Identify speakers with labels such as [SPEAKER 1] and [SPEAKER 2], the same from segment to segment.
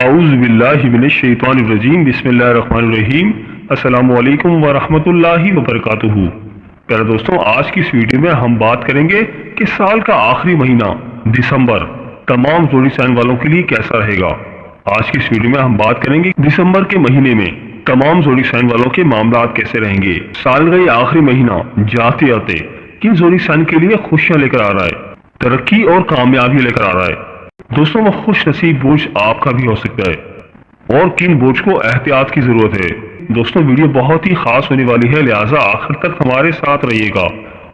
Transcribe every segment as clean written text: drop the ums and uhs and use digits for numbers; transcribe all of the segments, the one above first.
[SPEAKER 1] اعوذ باللہ من الشیطان الرجیم بسم اللہ الرحمن الرحیم السلام علیکم ورحمۃ اللہ وبرکاتہ۔ پیارے دوستوں، آج کی اس ویڈیو میں ہم بات کریں گے کہ سال کا آخری مہینہ دسمبر تمام زوڈی سائن والوں کے لیے کیسا رہے گا۔ آج کی اس ویڈیو میں ہم بات کریں گے دسمبر کے مہینے میں تمام زوڈی سائن والوں کے معاملات کیسے رہیں گے۔ سال کا یہ آخری مہینہ جاتے آتے کن زوڈی سائن کے لیے خوشیاں لے کر آ رہا ہے، ترقی اور کامیابی لے کر آ رہا ہے۔ دوستوں، وہ خوش نصیب برج آپ کا بھی ہو سکتا ہے اور کن برج کو احتیاط کی ضرورت ہے۔ دوستوں، ویڈیو بہت ہی خاص ہونے والی ہے، لہٰذا آخر تک ہمارے ساتھ رہیے گا۔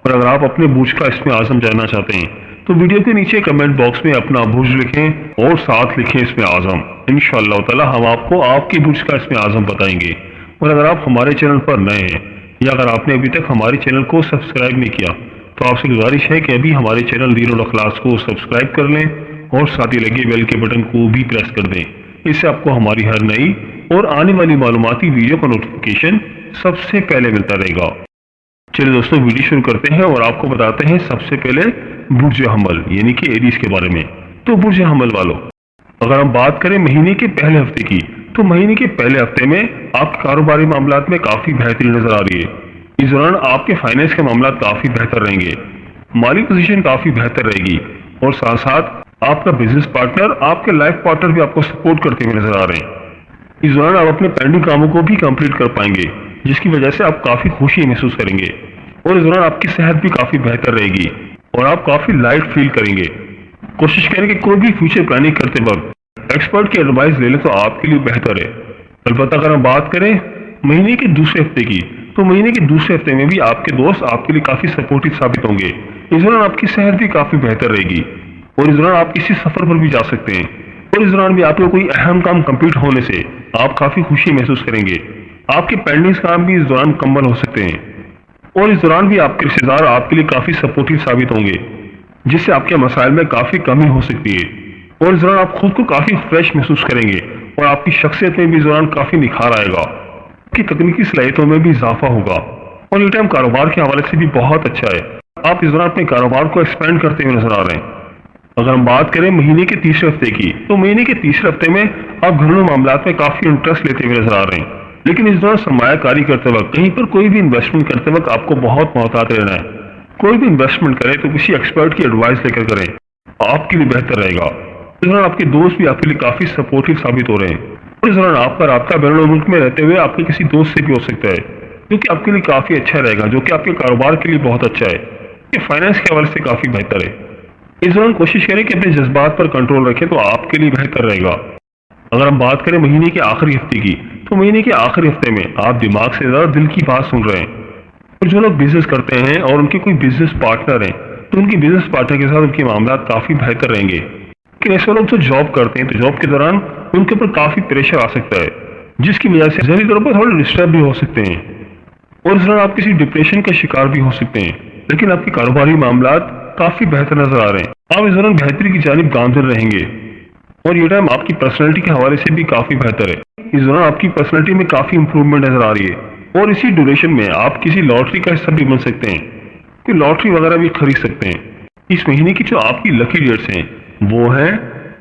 [SPEAKER 1] اور اگر آپ اپنے برج کا اسم اعظم جاننا چاہتے ہیں تو ویڈیو کے نیچے کمنٹ باکس میں اپنا برج لکھیں اور ساتھ لکھیں اسم اعظم۔ انشاءاللہ تعالی ہم آپ کو آپ کی برج کا اسم اعظم بتائیں گے۔ اور اگر آپ ہمارے چینل پر نئے ہیں یا اگر آپ نے ابھی تک ہمارے چینل کو سبسکرائب نہیں کیا تو آپ سے گزارش ہے کہ ابھی ہمارے چینل دین الاخلاص کو سبسکرائب کر لیں اور ساتھ ہی لگے بیل کے بٹن کو بھی پریس کر دیں۔ اس سے آپ کو ہماری ہر نئی اور آنے والی معلوماتی ویڈیو کا نوٹیفیکیشن سب سے پہلے ملتا رہے گا۔ چلیے دوستوں، ویڈیو شروع کرتے ہیں اور آپ کو بتاتے ہیں سب سے پہلے برج حمل یعنی کہ ایریز کے بارے میں۔ تو برج حمل والوں، اگر ہم بات کریں مہینے کے پہلے ہفتے کی تو مہینے کے پہلے ہفتے میں آپ کے کاروباری معاملات میں کافی بہتری نظر آ رہی ہے۔ اس دوران آپ کے فائنینس کے معاملات کافی بہتر رہیں گے، مالی پوزیشن کافی بہتر رہے گی اور ساتھ ساتھ آپ کا بزنس پارٹنر، آپ کے لائف پارٹنر بھی آپ کو سپورٹ کرتے ہوئے نظر آ رہے ہیں۔ اس دوران آپ اپنے پینڈنگ کاموں کو بھی کمپلیٹ کر پائیں گے جس کی وجہ سے آپ کافی خوشی محسوس کریں گے اور اس دوران آپ کی صحت بھی کافی بہتر رہے گی اور آپ کافی لائٹ فیل کریں گے۔ کوشش کریں کہ کوئی بھی فیوچر پلاننگ کرتے وقت ایکسپرٹ کی ایڈوائس لے لیں تو آپ کے لیے بہتر ہے۔ البتہ اگر ہم بات کریں مہینے کے دوسرے ہفتے کی تو مہینے کے دوسرے ہفتے میں بھی آپ کے دوست آپ کے لیے کافی سپورٹو ثابت ہوں گے۔ اس دوران آپ کی صحت بھی کافی بہتر رہے گی اور اس دوران آپ کسی سفر پر بھی جا سکتے ہیں اور اس دوران بھی آپ کو کوئی اہم کام کمپلیٹ ہونے سے آپ کافی خوشی محسوس کریں گے۔ آپ کے پینڈنگ کام بھی اس دوران مکمل ہو سکتے ہیں اور اس دوران بھی آپ کے رشتے دار آپ کے لیے کافی سپورٹو ثابت ہوں گے جس سے آپ کے مسائل میں کافی کمی ہو سکتی ہے اور اس دوران آپ خود کو کافی فریش محسوس کریں گے اور آپ کی شخصیت میں بھی اس دوران کافی نکھار آئے گا، آپ کی تکنیکی صلاحیتوں میں بھی اضافہ ہوگا اور یہ ٹائم کاروبار کے حوالے سے بھی بہت اچھا ہے۔ آپ اس دوران اپنے کاروبار کو ایکسپینڈ کرتے ہوئے نظر آ رہے ہیں۔ اگر ہم بات کریں مہینے کے تیسرے ہفتے کی تو مہینے کے تیسرے ہفتے میں آپ گھریلو معاملات میں کافی انٹرسٹ لیتے ہوئے نظر آ رہے ہیں، لیکن اس دوران سرمایہ کاری کرتے وقت کہیں پر کوئی بھی انویسٹمنٹ کرتے وقت آپ کو بہت محتاط رہنا ہے۔ کوئی بھی انویسٹمنٹ کریں تو کسی ایکسپرٹ کی ایڈوائس لے کر کریں، آپ کے لیے بہتر رہے گا۔ اس دوران آپ کے دوست بھی آپ کے لیے کافی سپورٹو ثابت ہو رہے ہیں اور اس دوران آپ کا رابطہ بین الملک میں رہتے ہوئے آپ کے کسی دوست سے بھی ہو سکتا ہے جو کہ آپ کے لیے کافی اچھا رہے گا، جو کہ آپ کے کاروبار کے لیے بہت اچھا ہے، یہ فائنینس کے حوالے سے کافی بہتر ہے۔ اس دوران کوشش کریں کہ اپنے جذبات پر کنٹرول رکھیں تو آپ کے لیے بہتر رہے گا۔ اگر ہم بات کریں مہینے کے آخری ہفتے کی تو مہینے کے آخری ہفتے میں آپ دماغ سے زیادہ دل کی بات سن رہے ہیں اور جو لوگ بزنس کرتے ہیں اور ان کے کوئی بزنس پارٹنر ہیں تو ان کی بزنس پارٹنر کے ساتھ ان کے معاملات کافی بہتر رہیں گے، لیکن ایسے لوگ جو جاب کرتے ہیں تو جاب کے دوران ان کے اوپر کافی پریشر آ سکتا ہے جس کی وجہ سے ذہنی طور پر تھوڑے ڈسٹرب بھی ہو سکتے ہیں اور اس دوران آپ کسی ڈپریشن کا شکار بھی ہو سکتے ہیں، لیکن آپ کے کاروباری معاملات کافی بہتر نظر آ رہے ہیں۔ آپ اس دوران بہتری کی جانب گامزن رہیں گے اور یہ ٹائم آپ کی پرسنالٹی کے حوالے سے بھی کافی بہتر ہے۔ اس دوران آپ کی پرسنالٹی میں کافی امپروومنٹ نظر آ رہی ہے اور اسی ڈیوریشن میں آپ کسی لاٹری کا حصہ بھی بن سکتے ہیں، کوئی لاٹری وغیرہ بھی خرید سکتے ہیں۔ اس مہینے کی جو آپ کی لکی ڈیٹس ہیں وہ ہیں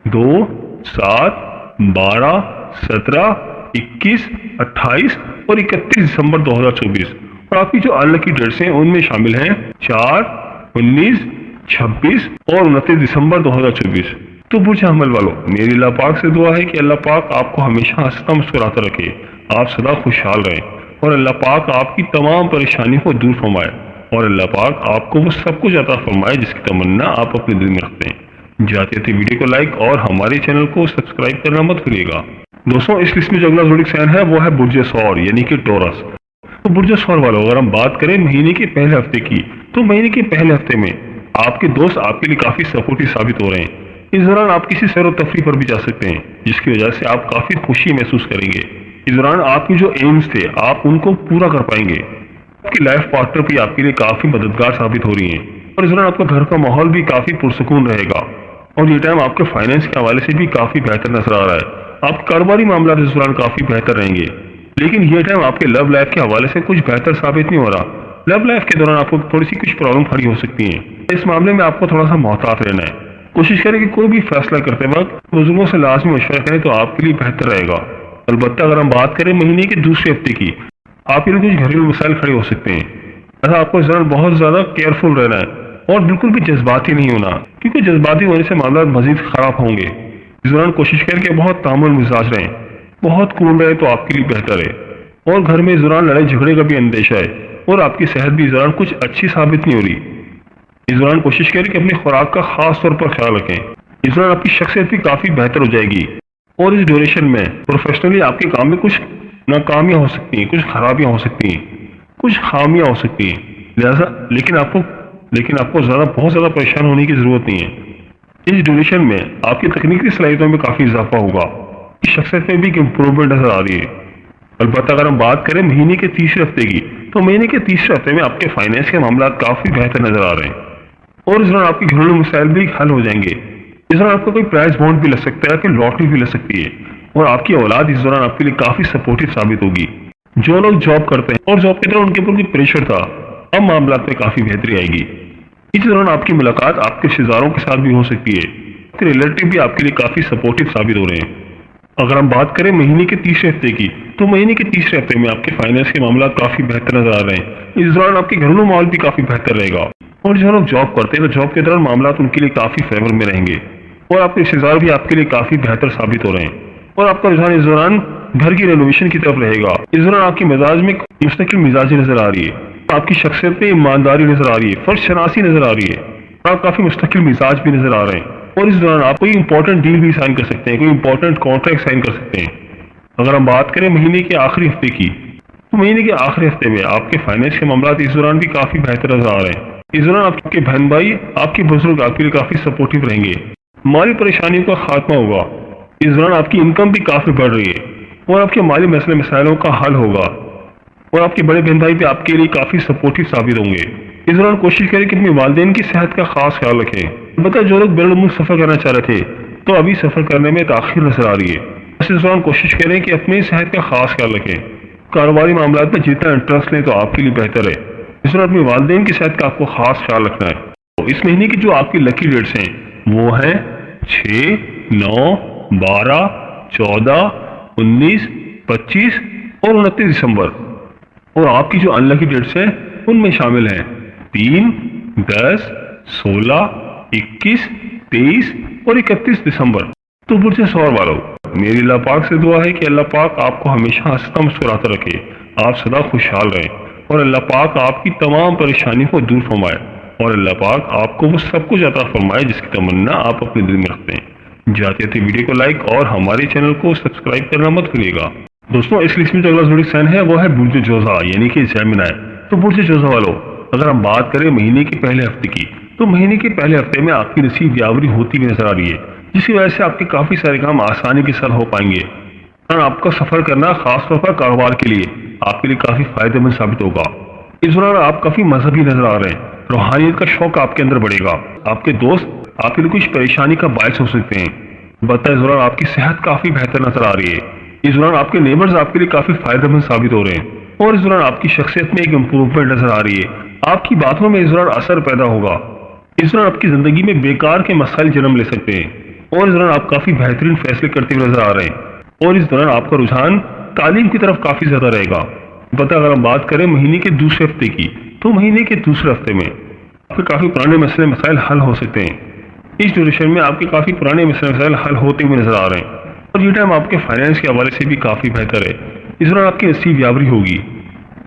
[SPEAKER 1] 2، 7، 12، 17، 21، 28 اور 31 دسمبر 2024 اور آپ کی جو ان لکی ڈیٹس ہیں ان میں شامل ہیں 4، 19، 26 اور 29 دسمبر 2024۔ تو برج حمل والوں، میری اللہ پاک سے دعا ہے کہ اللہ پاک آپ کو ہمیشہ ہنستا مسکراتا رکھے، آپ سدا خوشحال رہیں اور اللہ پاک آپ کی تمام پریشانیوں کو دور فرمائے اور اللہ پاک آپ کو وہ سب کچھ عطا فرمائے جس کی تمنا آپ اپنے دل میں رکھتے ہیں۔ جاتے تھے ویڈیو کو لائک اور ہمارے چینل کو سبسکرائب کرنا مت بھولیے گا۔ دوستوں، اس لسٹ میں جو اگلا زوڈک سائن ہے وہ ہے برج ثور یعنی کہ ٹورس۔ تو برج ثور والوں، اگر ہم بات کریں مہینے کے پہلے ہفتے کی تو مہینے کے پہلے ہفتے میں آپ کے دوست آپ کے لیے کافی سپورٹو ثابت ہو رہے ہیں۔ اس دوران آپ کسی سیر و تفریح پر بھی جا سکتے ہیں جس کی وجہ سے آپ کافی خوشی محسوس کریں گے۔ اس دوران آپ کی جو ایمز تھے آپ ان کو پورا کر پائیں گے۔ آپ کی لائف پارٹنر بھی آپ کے لیے کافی مددگار ثابت ہو رہی ہیں اور اس دوران آپ کا گھر کا ماحول بھی کافی پرسکون رہے گا اور یہ ٹائم آپ کے فائنینس کے حوالے سے بھی کافی بہتر نظر آ رہا ہے۔ آپ کے کاروباری معاملات اس دوران کافی بہتر رہیں گے، لیکن یہ ٹائم آپ کے لو لائف کے حوالے سے کچھ بہتر ثابت نہیں ہو رہا۔ لو لائف کے دوران آپ کو تھوڑی سی کچھ پرابلم کھڑی ہو سکتی ہیں، اس معاملے میں آپ کو تھوڑا سا محتاط رہنا ہے کوشش کریں کہ کوئی بھی فیصلہ کرتے وقت بزرگوں سے لازمی مشورہ کریں تو آپ کے لیے بہتر رہے گا۔ البتہ اگر ہم بات کریں مہینے کے دوسرے ہفتے کی، آپ کے لیے کچھ گھریلو مسائل کھڑے ہو سکتے ہیں۔ ایسا آپ کو اس دوران بہت زیادہ کیئرفل رہنا ہے اور بالکل بھی جذباتی نہیں ہونا، کیونکہ جذباتی ہونے سے معاملات مزید خراب ہوں گے۔ اس دوران کوشش کریں کہ بہت تعامل مزاج رہیں، بہت کول رہے تو آپ کے لیے بہتر ہے۔ اور گھر میں اس دوران لڑائی جھگڑے کا بھی اندیشہ ہے اور آپ کی صحت بھی اس دوران کچھ اچھی ثابت نہیں ہو رہی۔ اس دوران کوشش کریں کہ اپنی خوراک کا خاص طور پر خیال رکھیں۔ اس دوران آپ کی شخصیت بھی کافی بہتر ہو جائے گی اور اس ڈیوریشن میں پروفیشنلی آپ کے کام میں کچھ ناکامیاں ہو سکتی ہیں، کچھ خرابیاں ہو سکتی ہیں، کچھ خامیاں ہو سکتی ہیں، لہذا لیکن آپ کو بہت زیادہ پریشان ہونے کی ضرورت نہیں ہے۔ اس ڈیوریشن میں آپ کی تکنیکی صلاحیتوں میں کافی اضافہ ہوگا، اس شخصیت میں بھی ایک امپروومنٹ نظر آ رہی ہے۔ البتہ اگر ہم بات کریں مہینے کے تیسرے ہفتے کی، تو مہینے کے تیسرے ہفتے میں آپ کے فائنینس کے معاملات کافی بہتر نظر آ رہے ہیں اور اس دوران آپ کے گھریلو مسائل بھی حل ہو جائیں گے۔ اس دوران آپ کو کوئی پرائز بانڈ بھی لگ سکتا ہے کہ لاٹری بھی لگ سکتی ہے اور آپ کی اولاد اس دوران آپ کے لیے کافی سپورٹو ثابت ہوگی۔ جو لوگ جاب کرتے ہیں اور جاب کے دوران ان کے اوپر کوئی پریشر تھا، اب معاملات میں کافی بہتری آئے گی۔ اس دوران آپ کی ملاقات آپ کے رشتہ داروں کے ساتھ بھی ہو سکتی ہے، آپ کے ریلیٹو بھی آپ کے لیے کافی سپورٹو ثابت ہو رہے ہیں۔ اگر ہم بات کریں مہینے کے تیسرے ہفتے کی، تو مہینے کے تیسرے ہفتے میں آپ کے فائنینس کے معاملات کافی بہتر نظر آ رہے ہیں۔ اس دوران آپ کے گھریلو ماحول بھی کافی بہتر رہے گا اور جو لوگ جاب کرتے ہیں تو جاب کے دوران معاملات ان کے لیے کافی فیور میں رہیں گے اور آپ کے رشتہ دار بھی آپ کے لیے کافی بہتر ثابت ہو رہے ہیں اور آپ کا رجحان اس دوران گھر کی رینوویشن کی طرف رہے گا۔ اس دوران آپ کی مزاج میں مستقل مزاجی نظر آ رہی ہے، آپ کی شخصیت میں ایمانداری نظر آ رہی ہے، فرض شناسی نظر آ رہی ہے اور آپ کافی مستقل مزاج بھی نظر آ رہے ہیں اور اس دوران آپ کوئی امپورٹنٹ ڈیل بھی سائن کر سکتے ہیں، کوئی امپورٹنٹ کانٹریکٹ سائن کر سکتے ہیں۔ اگر ہم بات کریں مہینے کے آخری ہفتے کی، تو مہینے کے آخری ہفتے میں آپ کے فائنینس کے معاملات اس دوران بھی کافی بہتر نظر آ رہے ہیں۔ اس دوران آپ کے بہن بھائی، آپ کے بزرگ آپ کے لیے کافی سپورٹو رہیں گے، مالی پریشانیوں کا خاتمہ ہوگا۔ اس دوران آپ کی انکم بھی کافی بڑھ رہی ہے اور آپ کے مالی مسائلوں کا حل ہوگا اور آپ کے بڑے بہن بھائی بھی آپ کے لیے کافی سپورٹو ثابت ہوں گے۔ اس دوران کوشش کریں کہ اپنے والدین کی صحت کا خاص خیال رکھیں۔ البتہ جو لوگ بیرون ملک سفر کرنا چاہ رہے تھے تو ابھی سفر کرنے میں تاخیر نظر آ رہی ہے۔ اس دوران کوشش کریں کہ اپنی صحت کا خاص خیال رکھیں۔ کاروباری معاملات میں جتنا انٹرسٹ لیں تو آپ کے لیے بہتر ہے۔ اس دوران اپنے والدین کی صحت کا آپ کو خاص خیال رکھنا ہے۔ تو اس مہینے کی جو آپ کی لکی ڈیٹس ہیں وہ ہیں 6، 9، 12، 14، 19، 25 اور 29 دسمبر، اور آپ کی جو ان لکی ڈیٹس ہیں ان میں شامل ہیں 3، 10، 16، 21، 23 اور 31 دسمبر۔ تو برج سور والو، میری اللہ پاک سے دعا ہے کہ اللہ پاک آپ کو ہمیشہ ہنستا مسکراتا رکھے، آپ سدا خوشحال رہیں اور اللہ پاک آپ کی تمام پریشانی کو دور فرمائے اور اللہ پاک آپ کو وہ سب کچھ عطا فرمائے جس کی تمنا آپ اپنے دل میں رکھتے ہیں۔ جاتے تھے ویڈیو کو لائک اور ہمارے چینل کو سبسکرائب کرنا مت بھولیے گا۔ دوستوں اس لسٹ میں جو اگلا زوڈک سائن ہے وہ ہے برج جوزا یعنی کہ جیمنائی۔ تو برج جوزا والو، اگر ہم بات کریں مہینے کے پہلے ہفتے کی، تو مہینے کے پہلے ہفتے میں آپ کی نصیب یاوری ہوتی ہوئی نظر آ رہی ہے، جس کی وجہ سے آپ کے کافی سارے کام آسانی کے ساتھ ہو پائیں گے اور آپ کا سفر کرنا خاص طور پر کاروبار کے لیے آپ کے لیے کافی فائدہ مند ثابت ہوگا۔ اس دوران آپ کافی مذہبی نظر آ رہے ہیں، روحانیت کا شوق آپ کے اندر بڑھے گا، آپ کے دوست آپ کے لیے کچھ پریشانی کا باعث ہو سکتے ہیں، البتہ اس دوران آپ کی صحت کافی بہتر نظر آ رہی ہے۔ اس دوران آپ کے نیبرز آپ کے لیے کافی فائدہ مند ثابت ہو رہے ہیں اور اس دوران آپ کی شخصیت میں ایک امپروومنٹ نظر آ رہی ہے، آپ کی باتوں میں اس دوران اثر پیدا ہوگا۔ اس دوران آپ کی زندگی میں بیکار کے مسائل جنم لے سکتے ہیں اور اس دوران آپ کافی بہترین فیصلے کرتے ہوئے نظر آ رہے ہیں اور اس دوران آپ کا رجحان تعلیم کی طرف کافی زیادہ رہے گا۔ البتہ اگر ہم بات کریں مہینے کے دوسرے ہفتے کی، تو مہینے کے دوسرے ہفتے میں آپ کے کافی پرانے مسائل حل ہو سکتے ہیں۔ اس ڈیوریشن میں آپ کے کافی پرانے مسائل حل ہوتے ہوئے نظر آ رہے ہیں اور یہ ٹائم آپ کے فائنینس کے حوالے سے بھی کافی بہتر ہے۔ اس دوران آپ کی نصیب یاوری ہوگی،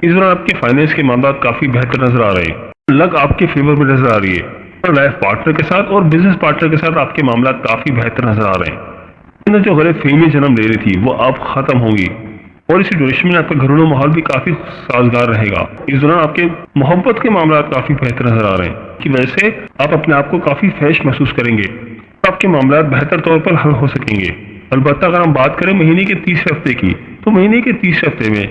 [SPEAKER 1] اس دوران آپ کے فائنینس کے معاملات کافی بہتر نظر آ رہے ہیں، لک آپ کے فیور میں نظر آ رہی ہے اور لائف پارٹنر کے ساتھ اور بزنس پارٹنر کے ساتھ آپ کے معاملات کافی بہتر نظر آ رہے ہیں۔ جو غلط فہمی جنم لے رہی تھی وہ اب ختم ہوں گی اور اسی ڈیوریشن میں آپ کا گھریلو ماحول بھی کافی سازگار رہے گا۔ اس دوران آپ کے محبت کے معاملات کافی بہتر نظر آ رہے ہیں، کی وجہ سے آپ اپنے آپ کو کافی فریش محسوس کریں گے، آپ کے معاملات بہتر طور پر حل ہو سکیں گے۔ البتہ اگر ہم بات کریں مہینے کے تیسرے ہفتے کی، تو مہینے کے تیسرے ہفتے میں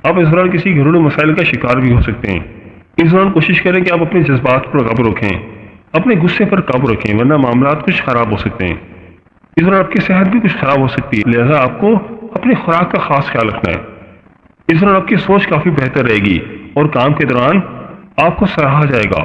[SPEAKER 1] آپ اس دوران کسی گھریلو مسائل کا شکار بھی ہو سکتے ہیں۔ اس دوران کوشش کریں کہ آپ اپنے جذبات پر قابو رکھیں، اپنے غصے پر قابو رکھیں، ورنہ معاملات کچھ خراب ہو سکتے ہیں۔ اس دوران آپ کی صحت بھی کچھ خراب ہو سکتی ہے، لہذا آپ کو اپنی خوراک کا خاص خیال رکھنا ہے۔ اس دوران آپ کی سوچ کافی بہتر رہے گی اور کام کے دوران آپ کو سراہا جائے گا۔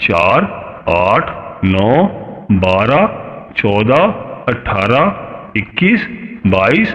[SPEAKER 1] 4, 8, 9, 12, 14, 18, 21, 22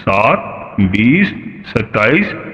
[SPEAKER 1] 7, 20, 27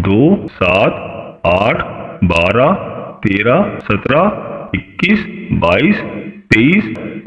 [SPEAKER 1] 2, 7, 8, 12, 13, 17, 21, 22, 23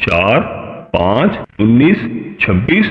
[SPEAKER 1] 4, 5, 19, 26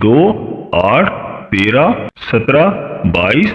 [SPEAKER 1] 2, 8, 13, 17, 22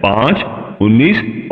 [SPEAKER 1] 5, 19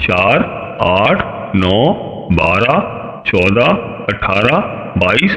[SPEAKER 1] 4, 8, 9, 12, 14, 18, 22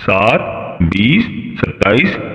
[SPEAKER 1] 7, 20, 27